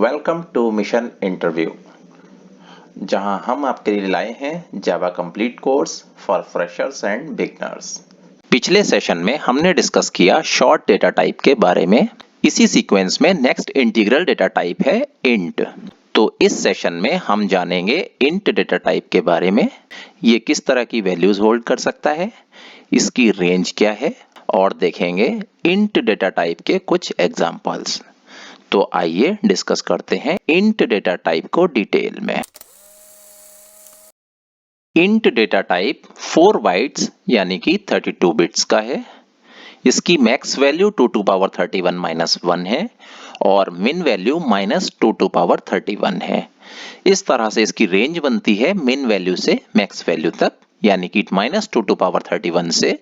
Welcome two mission interview, जहां हम आपके लिए लाए हैं Java complete course for freshers and beginners. पिछले सेशन में हमने डिस्कस किया शॉर्ट डेटा टाइप के बारे में। इसी सीक्वेंस में नेक्स्ट इंटीग्रल डेटा टाइप है इंट। तो इस सेशन में हम जानेंगे इंट डेटा टाइप के बारे में। ये किस तरह की वैल्यूज होल्ड कर सकता है, इसकी रेंज क्या है, और देखेंगे इंट डेटा टाइप के कुछ एग्जांपल्स। तो आइए डिस्कस करते हैं इंट डेटा टाइप को डिटेल में। इंट डेटा टाइप 4 बाइट्स यानी कि 32 बिट्स का है। इसकी max value 2 to power 31 minus 1 है और मिन वैल्यू माइनस 2 टू पावर 31 है। इस तरह से इसकी रेंज बनती है मिन वैल्यू से मैक्स वैल्यू तक, यानी कि माइनस 2 टू पावर 31 से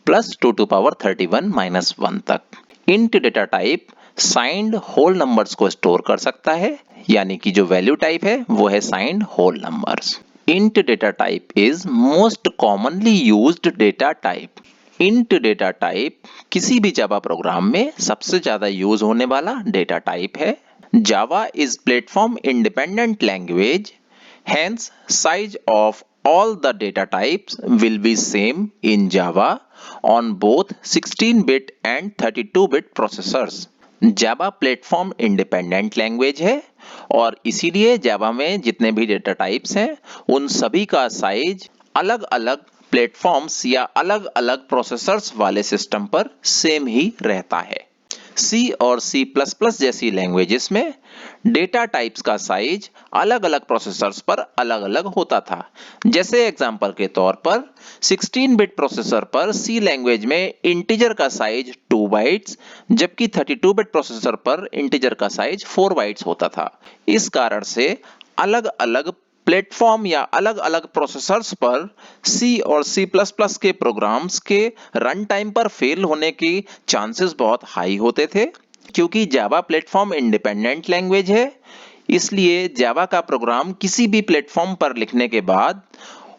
प्लस 2 टू पावर 31 माइनस 1 तक। Int data type signed whole numbers को स्टोर कर सकता है, यानी कि जो वैल्यू टाइप है वो है signed whole numbers. Int data type is most commonly used data type. Int data type किसी भी जावा प्रोग्राम में सबसे ज्यादा यूज होने वाला डेटा टाइप है। Java is platform independent language, hence size of all the data types will be same in Java on both 16-bit and 32-bit processors। Java platform independent language है और इसीलिए जावा में जितने भी डेटा टाइप्स हैं उन सभी का साइज अलग अलग प्लेटफॉर्म्स या अलग अलग प्रोसेसर्स वाले सिस्टम पर सेम ही रहता है। सी और सी प्लस प्लस जैसी लैंग्वेजेस में डेटा टाइप्स का साइज अलग अलग प्रोसेसर्स पर अलग अलग होता था। जैसे एग्जांपल के तौर पर 16-बिट प्रोसेसर पर सी लैंग्वेज में इंटीजर का साइज 2 बाइट्स, जबकि 32-बिट प्रोसेसर पर इंटीजर का साइज 4 बाइट्स होता था। इस कारण से अलग अलग प्लेटफॉर्म या अलग अलग प्रोसेसर्स पर सी और सी प्लस प्लस के प्रोग्राम्स के रन टाइम पर फेल होने की चांसेस बहुत हाई होते थे। क्योंकि जावा प्लेटफॉर्म इंडिपेंडेंट लैंग्वेज है, इसलिए जावा का प्रोग्राम किसी भी प्लेटफॉर्म पर लिखने के बाद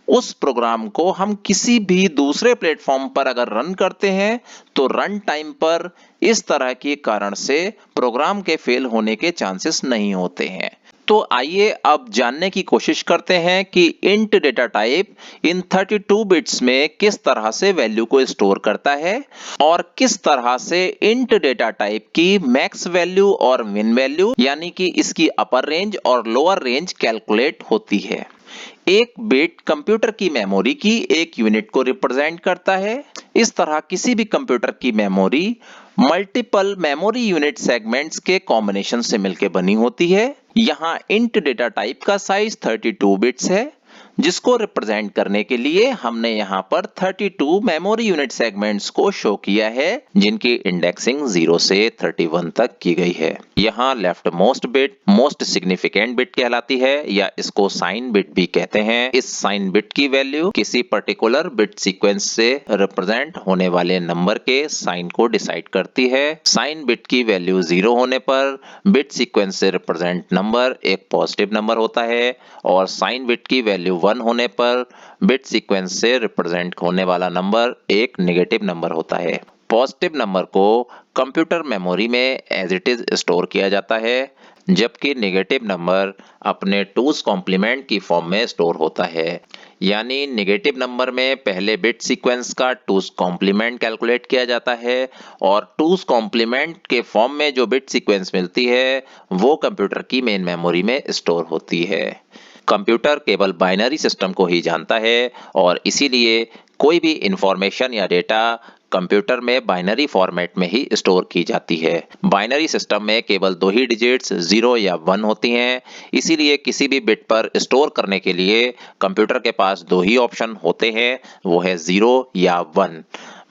उस प्रोग्राम को हम किसी भी दूसरे प्लेटफॉर्म पर अगर रन करते हैं तो रन टाइम पर इस तरह के कारण से प्रोग्राम के फेल होने के चांसेस नहीं होते हैं। तो आइए अब जानने की कोशिश करते हैं कि int data type in 32 bits में किस तरह से वैल्यू को स्टोर करता है और किस तरह से इंट डेटा टाइप की मैक्स वैल्यू और मिन वैल्यू यानी कि इसकी अपर रेंज और लोअर रेंज कैलकुलेट होती है। एक बिट कंप्यूटर की मेमोरी की एक यूनिट को रिप्रेजेंट करता है। इस तरह किसी भी कंप्यूटर की memory multiple memory unit segments के कॉम्बिनेशन से मिलकर बनी होती है। यहाँ इंट डेटा टाइप का साइज 32 बिट्स है, जिसको रिप्रेजेंट करने के लिए हमने यहाँ पर 32 मेमोरी यूनिट सेगमेंट्स को शो किया है, जिनकी इंडेक्सिंग 0 से 31 तक की गई है। यहाँ left most bit most significant bit कहलाती है या इसको साइन बिट भी कहते हैं। इस साइन बिट की वैल्यू किसी पर्टिकुलर बिट सीक्वेंस से रिप्रेजेंट होने वाले नंबर के साइन को डिसाइड करती है। साइन बिट की वैल्यू 0 होने पर बिट सीक्वेंस से रिप्रेजेंट नंबर एक पॉजिटिव नंबर होता है और साइन बिट की वैल्यू 1 होने पर बिट सीक्वेंस से रिप्रेजेंट होने वाला नंबर एक नेगेटिव नंबर होता है। पॉजिटिव नंबर को कंप्यूटर मेमोरी में एज इट इज स्टोर किया जाता है, जबकि नेगेटिव नंबर अपने टूज कॉम्प्लीमेंट की फॉर्म में स्टोर होता है। यानी नेगेटिव नंबर में पहले बिट सीक्वेंस का टूज कॉम्प्लीमेंट कैलकुलेट किया जाता है और टूज कॉम्प्लीमेंट के फॉर्म में जो बिट सीक्वेंस मिलती है वो कंप्यूटर की मेन मेमोरी में स्टोर होती है। कंप्यूटर केवल बाइनरी सिस्टम को ही जानता है और इसीलिए कोई भी इंफॉर्मेशन या डेटा कंप्यूटर में बाइनरी फॉर्मेट में ही स्टोर की जाती है। बाइनरी सिस्टम में केवल 2 ही डिजिट्स 0 या 1 होती हैं, इसीलिए किसी भी बिट पर स्टोर करने के लिए कंप्यूटर के पास 2 ही ऑप्शन होते हैं, वो है 0 या 1।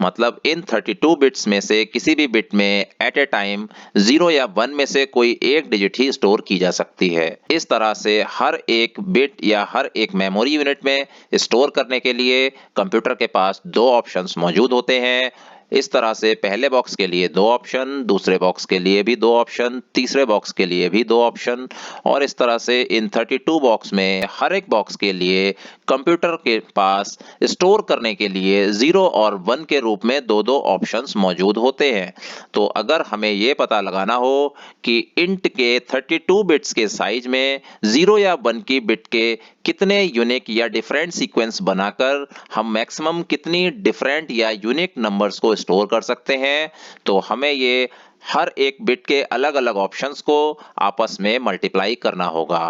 मतलब इन 32 बिट्स में से किसी भी बिट में एट ए टाइम 0 या 1 में से कोई एक डिजिट ही स्टोर की जा सकती है। इस तरह से हर एक बिट या हर एक मेमोरी यूनिट में स्टोर करने के लिए कंप्यूटर के पास 2 ऑप्शंस मौजूद होते हैं, इस तरह से पहले बॉक्स के लिए 2 ऑप्शन, दूसरे बॉक्स के लिए भी 2 ऑप्शन, तीसरे बॉक्स के लिए भी 2 ऑप्शन और इस तरह से इन 32 बॉक्स में हर एक बॉक्स के लिए कंप्यूटर के पास स्टोर करने के लिए 0 और 1 के रूप में 2-2 ऑप्शंस मौजूद होते हैं। तो अगर हमें ये पता लगाना हो कि इंट के 32 बिट्स के साइज में 0 या 1 की बिट के कितने यूनिक या डिफरेंट सीक्वेंस बनाकर हम मैक्सिमम कितनी डिफरेंट या यूनिक नंबर्स को स्टोर कर सकते हैं, तो हमें ये हर एक बिट के अलग अलग ऑप्शंस को आपस में मल्टीप्लाई करना होगा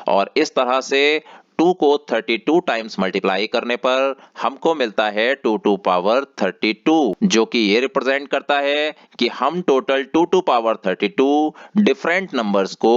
और इस तरह से 2 को 32 टाइम्स मल्टीप्लाई करने पर हमको मिलता है 2 टू पावर 32 जो कि ये रिप्रेजेंट करता है कि हम total 2 to power 32 different numbers को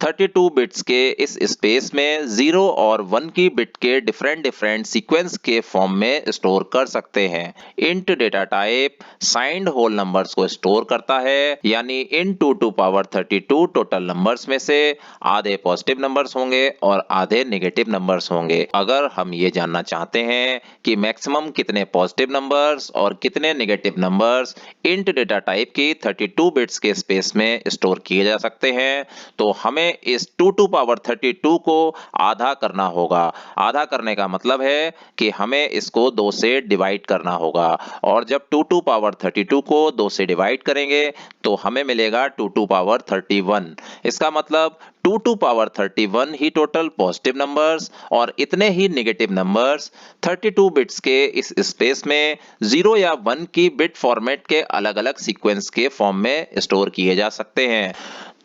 32 बिट्स के इस स्पेस में 0 और 1 की बिट के डिफरेंट सीक्वेंस के फॉर्म में स्टोर कर सकते हैं। Int data type signed whole numbers को स्टोर करता है, यानी इन 2 टू पावर 32 टोटल नंबर्स में से आधे पॉजिटिव नंबर्स होंगे और आधे नेगेटिव नंबर्स होंगे। अगर हम ये जानना चाहते हैं कि मैक्सिमम कितने पॉजिटिव नंबर्स और कितने negative numbers int data type की 32 बिट्स के स्पेस में स्टोर किए जा सकते हैं, तो हमें इस 2 टू पावर 32 को आधा करना होगा। आधा करने का मतलब है कि हमें इसको 2 से डिवाइड करना होगा और जब 2 टू पावर 32 को 2 से डिवाइड करेंगे तो हमें मिलेगा 2 टू पावर 31। इसका मतलब 2 टू पावर 31 ही टोटल पॉजिटिव नंबर्स और इतने ही नेगेटिव नंबर्स 32 बिट्स के इस स्पेस में 0 या 1 की बिट फॉर्मेट के अलग अलग सीक्वेंस के फॉर्म में स्टोर किए जा सकते हैं।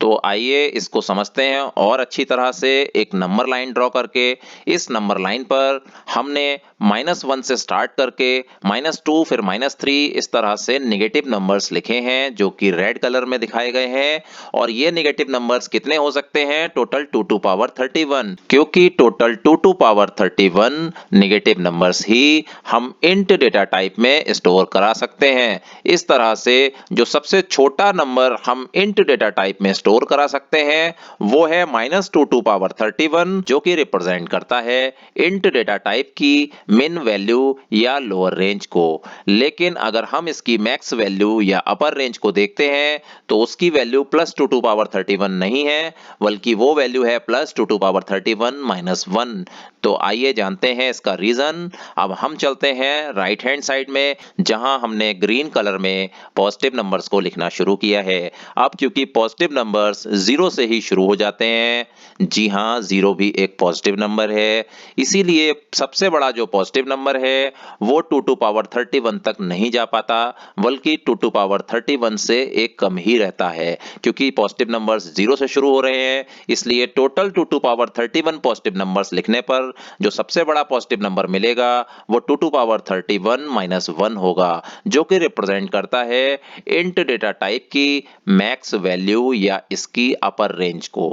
तो आइए इसको समझते हैं और अच्छी तरह से एक नंबर लाइन ड्रॉ करके इस नंबर लाइन पर हमने -1 से स्टार्ट करके -2 फिर -3 इस तरह से नेगेटिव नंबर्स लिखे हैं जो कि रेड कलर में दिखाए गए हैं और ये नेगेटिव नंबर्स कितने हो सकते हैं, टोटल 2 टू पावर 31, क्योंकि total 2 to power 31 negative numbers ही हम इंट डेटा टाइप में स्टोर करा सकते हैं। इस तरह से जो सबसे छोटा नंबर हम इंट डेटा टाइप में स्टोर करा सकते हैं वो है -2 टू पावर 31 जो कि रिप्रेजेंट करता है इंट डेटा टाइप की मिन वैल्यू या लोअर रेंज को। लेकिन अगर हम इसकी मैक्स वैल्यू या अपर रेंज को देखते हैं तो उसकी वैल्यू +2 टू पावर 31 नहीं है, बल्कि वो वैल्यू है +2 टू पावर 31 -1। तो आइए जानते हैं इसका रीजन। अब हम चलते हैं राइट हैंड साइड में जहां हमने ग्रीन कलर में पॉजिटिव नंबर्स को लिखना शुरू किया है। अब क्योंकि पॉजिटिव नंबर्स 0 से ही शुरू हो जाते हैं, जी हाँ 0 भी एक पॉजिटिव नंबर है, इसीलिए सबसे बड़ा जो पॉजिटिव नंबर है वो 2 टू पावर 31 तक नहीं जा पाता, बल्कि 2 टू पावर 31 से एक कम ही रहता है। क्योंकि पॉजिटिव नंबर्स 0 से शुरू हो रहे हैं इसलिए total 2 to power 31 positive numbers लिखने पर जो सबसे बड़ा पॉजिटिव नंबर मिलेगा वो 2 टू पावर 31 -1 होगा जो कि रिप्रेजेंट करता है इंट डेटा टाइप की मैक्स वैल्यू या इसकी अपर रेंज को।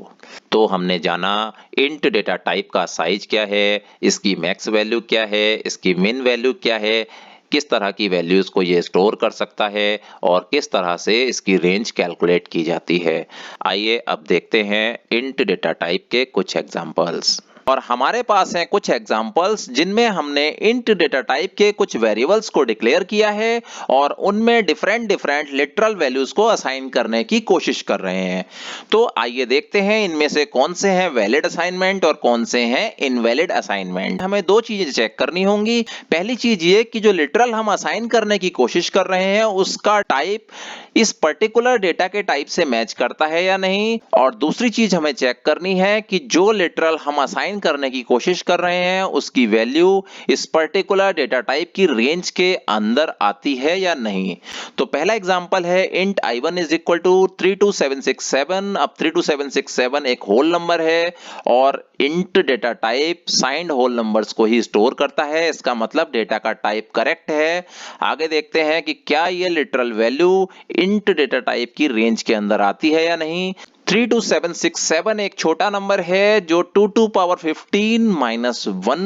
तो हमने जाना इंट डेटा टाइप का साइज क्या है, इसकी मैक्स वैल्यू क्या है, इसकी मिन वैल्यू क्या है, किस तरह की वैल्यूज को ये स्टोर कर सकता है और किस तरह से इसकी रेंज कैलकुलेट की जाती है। आइए अब देखते हैं इंट डेटा टाइप के कुछ एग्जांपल्स। और हमारे पास हैं कुछ एग्जांपल्स जिनमें हमने इंट डेटा टाइप के कुछ वेरिएबल्स को डिक्लेयर किया है और उनमें डिफरेंट लिटरल वैल्यूज को असाइन करने की कोशिश कर रहे हैं। तो आइए देखते हैं इनमें से कौन से हैं वैलिड असाइनमेंट और कौन से हैं इनवैलिड असाइनमेंट। हमें दो चीजें चेक करनी होंगी। पहली चीज ये कि जो लिटरल हम असाइन करने की कोशिश कर रहे हैं उसका टाइप इस पर्टिकुलर डेटा के टाइप से मैच करता है या नहीं, और दूसरी चीज हमें चेक करनी है कि जो लिटरल हम असाइन करने की कोशिश कर रहे हैं उसकी वैल्यू इस पर्टिकुलर डेटा टाइप की रेंज के अंदर आती है या नहीं। तो पहला एग्जांपल है int i1 is equal to 32767। अब 32767 एक होल नंबर है और int data type signed whole numbers को ही स्टोर करता है, इसका मतलब डेटा का टाइप करेक्ट है। आगे देखते हैं कि क्या ये literal value int data type की रेंज के अंदर आती है या नहीं। 32767 एक छोटा नंबर है जो 2 टू पावर 15 माइनस 1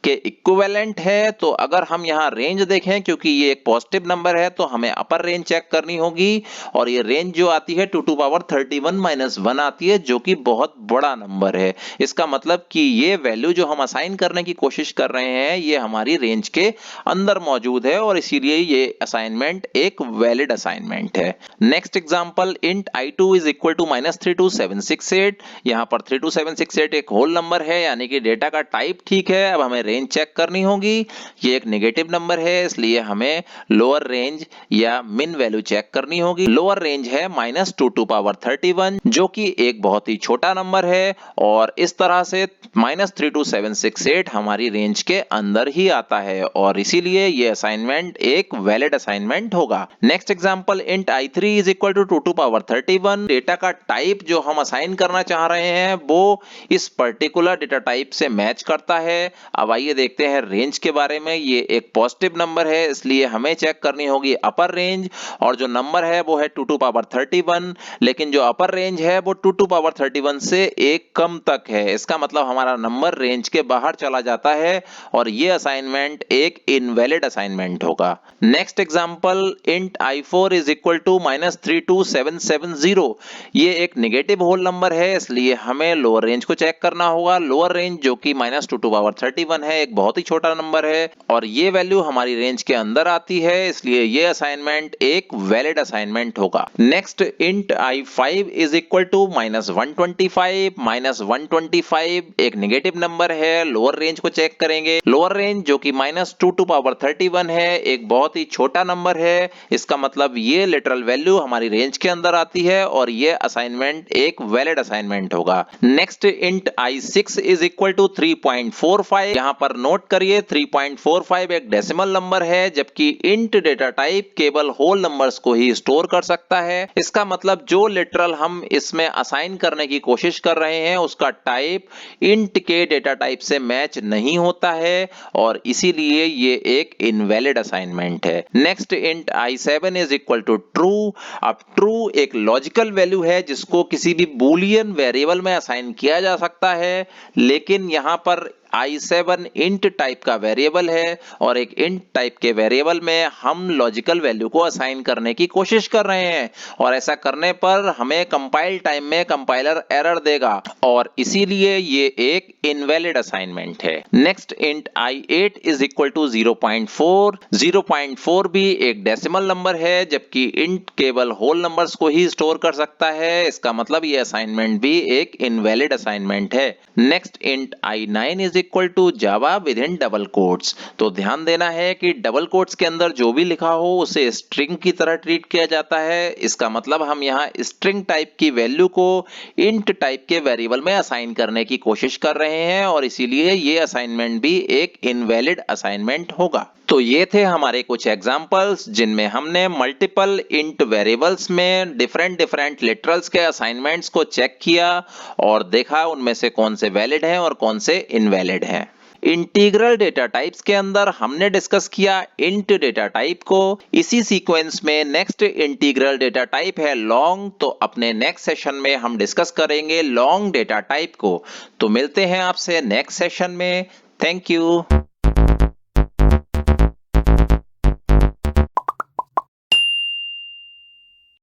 के इक्विवेलेंट है। तो अगर हम यहाँ रेंज देखें, क्योंकि ये एक पॉजिटिव नंबर है तो हमें अपर रेंज चेक करनी होगी, और ये रेंज जो आती है 2 टू पावर 31 माइनस 1 आती है, जो कि बहुत बड़ा नंबर है। इसका मतलब कि ये वैल्यू जो हम असाइन करने की कोशिश कर रहे हैं ये हमारी रेंज के अंदर मौजूद है, और इसीलिए ये असाइनमेंट एक वैलिड असाइनमेंट है। Next example, int i2 is equal to -32768। यहाँ पर 32768 एक होल नंबर है, यानी कि डेटा का टाइप ठीक है। अब हमें रेंज चेक करनी होगी। ये एक नेगेटिव नंबर है, इसलिए हमें लोअर रेंज या मिन वैल्यू चेक करनी होगी। लोअर रेंज है -2 टू पावर 31, जो कि एक बहुत ही छोटा नंबर है, और इस तरह से -32768 हमारी रेंज के अंदर ही आता है, और इसीलिए ये असाइनमेंट एक वैलिड असाइनमेंट होगा। Next example, int i3 is equal to 2 to power 31। Data का टाइप जो हम असाइन करना चाह रहे हैं वो इस पर्टिकुलर डेटा टाइप से मैच करता है। अब आइए देखते हैं रेंज के बारे में। ये एक पॉजिटिव नंबर है, इसलिए हमें चेक करनी होगी अपर रेंज, और जो नंबर है वो है 2 टू पावर 31, लेकिन जो अपर रेंज है वो 2 टू पावर 31 से एक कम तक है। इसका मतलब हमारा नंबर रेंज के बाहर चला जाता है, और ये असाइनमेंट एक इनवैलिड असाइनमेंट होगा। Next example, int i4 is equal to -32770। ये एक नेगेटिव होल नंबर है, इसलिए हमें लोअर रेंज को चेक करना होगा। लोअर रेंज जो कि -2 टू पावर 31 है, एक बहुत ही छोटा नंबर है, और ये वैल्यू हमारी रेंज के अंदर आती है, इसलिए ये असाइनमेंट एक वैलिड असाइनमेंट होगा। Next, int i5 is equal to -125। -125 एक नेगेटिव नंबर है, लोअर रेंज को चेक करेंगे। लोअर रेंज जो कि -2 टू पावर 31 है, एक बहुत ही छोटा नंबर है। इसका मतलब ये लिटरल वैल्यू हमारी रेंज के अंदर आती है, और ये असाइनमेंट एक वैलिड असाइनमेंट होगा। Next, int i6 is equal to 3.45। यहाँ पर नोट करिए 3.45 एक डेसिमल नंबर है, जबकि int डेटा टाइप केवल होल नंबर्स को ही स्टोर कर सकता है। इसका मतलब जो लिटरल हम इसमें असाइन करने की कोशिश कर रहे हैं उसका टाइप int के डेटा टाइप से मैच नहीं होता है, और इसीलिए ये एक इनवैलिड असाइनमेंट है। Next, int i7 is equal to true. अब ट्रू एक लॉजिकल वैल्यू है जिसको किसी भी बूलियन वेरिएबल में असाइन किया जा सकता है, लेकिन यहाँ पर i7 int टाइप का वेरिएबल है, और एक int टाइप के वेरिएबल में हम लॉजिकल वैल्यू को असाइन करने की कोशिश कर रहे हैं, और ऐसा करने पर हमें कंपाइल टाइम में कंपाइलर एरर देगा, और इसीलिए ये एक इनवैलिड असाइनमेंट है। Next, int i8 is equal to 0.4। 0.4 भी एक डेसिमल नंबर है, जबकि int केवल होल नंबर्स को ही स्टोर कर सकता है। इसका मतलब ये असाइनमेंट भी एक इनवैलिड असाइनमेंट है। Next, int i9 is equal to Java with in double quotes. तो ध्यान देना है कि डबल कोट्स के अंदर जो भी लिखा हो उसे स्ट्रिंग की तरह ट्रीट किया जाता है। इसका मतलब हम यहाँ स्ट्रिंग टाइप की वैल्यू को int टाइप के वेरिएबल में असाइन करने की कोशिश कर रहे हैं, और इसीलिए ये असाइनमेंट भी एक इनवैलिड असाइनमेंट होगा। तो ये थे हमारे कुछ एग्जांपल्स जिनमें हमने मल्टीपल int वेरिएबल्स में डिफरेंट लिटरल्स के असाइनमेंट्स को चेक किया, और देखा उनमें से कौन से वैलिड हैं और कौन से इनवैलिड हैं। इंटीग्रल डेटा टाइप्स के अंदर हमने डिस्कस किया इंट डेटा टाइप को। इसी सीक्वेंस में नेक्स्ट इंटीग्रल डेटा टाइप है लॉन्ग, तो अपने नेक्स्ट सेशन में हम डिस्कस करेंगे लॉन्ग डेटा टाइप को। तो मिलते हैं आपसे नेक्स्ट सेशन में। Thank you.